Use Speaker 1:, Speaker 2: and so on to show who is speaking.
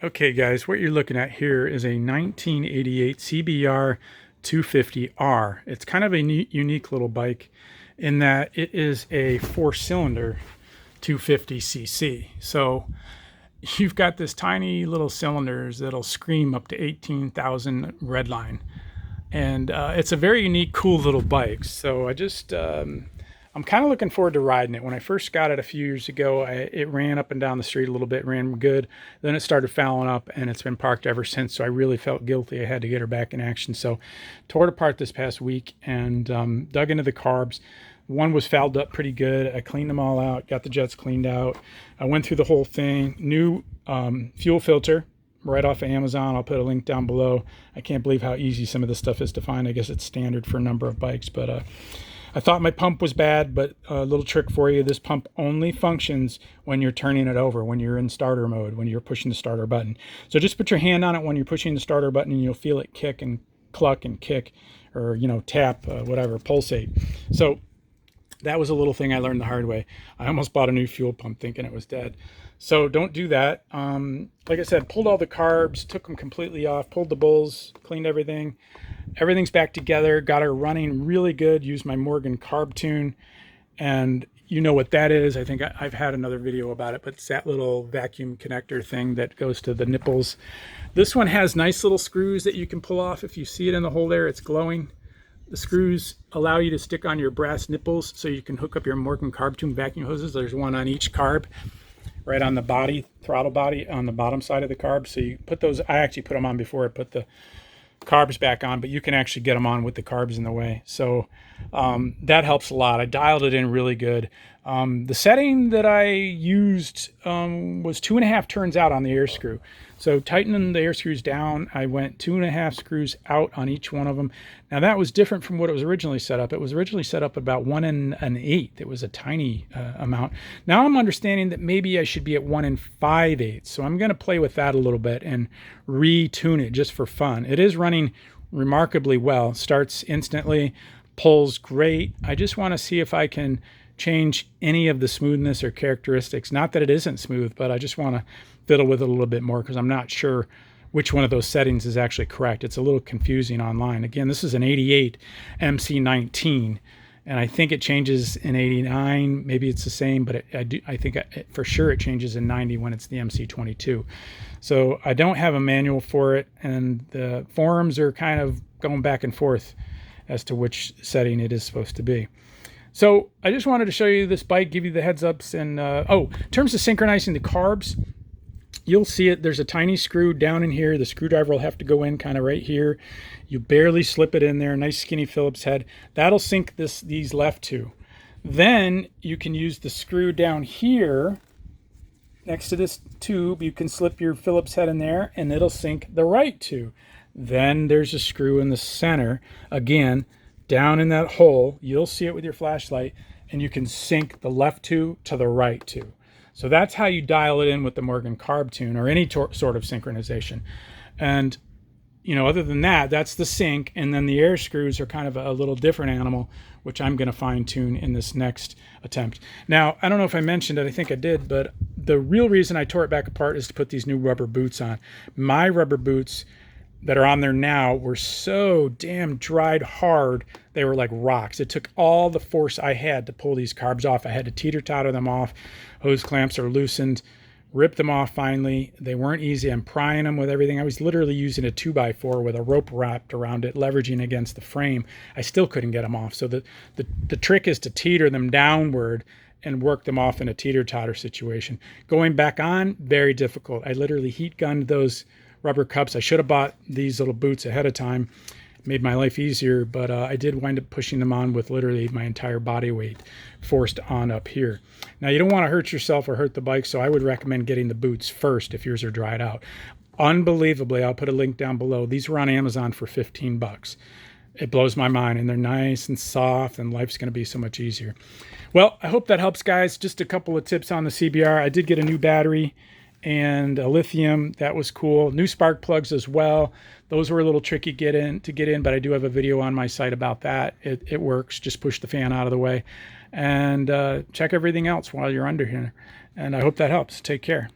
Speaker 1: Okay guys, what you're looking at here is a 1988 CBR250R. It's kind of a unique little bike in that it is a 4-cylinder 250cc. So you've got this tiny little cylinders that'll scream up to 18,000 Redline. And it's a very unique, cool little bike. So I'm kind of looking forward to riding it. When I first got it a few years ago, it ran up and down the street a little bit, ran good. Then it started fouling up, and it's been parked ever since. So I really felt guilty. I had to get her back in action. So tore it apart this past week and dug into the carbs. One was fouled up pretty good. I cleaned them all out, got the jets cleaned out. I went through the whole thing. New fuel filter right off of Amazon. I'll put a link down below. I can't believe how easy some of this stuff is to find. I guess it's standard for a number of bikes, but I thought my pump was bad, but a little trick for you. This pump only functions when you're turning it over, when you're in starter mode, when you're pushing the starter button. So just put your hand on it when you're pushing the starter button and you'll feel it kick and cluck and kick, or, you know, tap, whatever, pulsate. So that was a little thing I learned the hard way. I almost bought a new fuel pump thinking it was dead. So don't do that. Like I said, pulled all the carbs, took them completely off, pulled the bowls, cleaned everything. Everything's back together, got her running really good, used my Morgan Carb Tune, and you know what that is. I think I've had another video about it, but it's that little vacuum connector thing that goes to the nipples. This one has nice little screws that you can pull off. If you see it in the hole there, it's glowing. The screws allow you to stick on your brass nipples so you can hook up your Morgan Carb Tune vacuum hoses. There's one on each carb, right on the body, throttle body, on the bottom side of the carb. So you put those, I actually put them on before I put the carbs back on, but you can actually get them on with the carbs in the way. So that helps a lot. I dialed it in really good. The setting that I used was 2.5 turns out on the air screw. So tightening the air screws down, I went 2.5 screws out on each one of them. Now that was different from what it was originally set up. It was originally set up about 1 1/8. It was a tiny amount. Now I'm understanding that maybe I should be at 1 5/8. So I'm going to play with that a little bit and retune it just for fun. It is running remarkably well. Starts instantly, pulls great. I just want to see if I can change any of the smoothness or characteristics. Not that it isn't smooth, but I just want to fiddle with it a little bit more because I'm not sure which one of those settings is actually correct. It's a little confusing online. Again, this is an 88 MC19, and I think it changes in 89. Maybe it's the same, but I think for sure it changes in 90 when it's the MC22. So I don't have a manual for it, and the forums are kind of going back and forth as to which setting it is supposed to be. So I just wanted to show you this bike, give you the heads ups, and in terms of synchronizing the carbs, you'll see it. There's a tiny screw down in here. The screwdriver will have to go in kind of right here. You barely slip it in there. Nice skinny Phillips head. That'll sync these left two. Then you can use the screw down here next to this tube. You can slip your Phillips head in there and it'll sync the right two. Then there's a screw in the center. Again, down in that hole, you'll see it with your flashlight, and you can sync the left two to the right two. So that's how you dial it in with the Morgan Carb Tune or any sort of synchronization. And, you know, other than that, that's the sync. And then the air screws are kind of a little different animal, which I'm going to fine tune in this next attempt. Now, I don't know if I mentioned it, I think I did, but the real reason I tore it back apart is to put these new rubber boots on. My rubber boots that are on there now were so damn dried hard, they were like rocks. It took all the force I had to pull these carbs off. I had to teeter-totter them off. Hose clamps are loosened, ripped them off finally. They weren't easy. I'm prying them with everything. I was literally using a 2x4 with a rope wrapped around it, leveraging against the frame. I still couldn't get them off. So the trick is to teeter them downward and work them off in a teeter-totter situation. Going back on, very difficult. I literally heat gunned those rubber cups. I should have bought these little boots ahead of time. Made my life easier, but I did wind up pushing them on with literally my entire body weight forced on up here. Now, you don't want to hurt yourself or hurt the bike, so I would recommend getting the boots first if yours are dried out. Unbelievably, I'll put a link down below. These were on Amazon for 15 bucks. It blows my mind, and they're nice and soft, and life's going to be so much easier. Well, I hope that helps, guys. Just a couple of tips on the CBR. I did get a new battery and a lithium. That was cool. New spark plugs as well. Those were a little tricky to get in, but I do have a video on my site about that. It works. Just push the fan out of the way and check everything else while you're under here. And I hope that helps. Take care.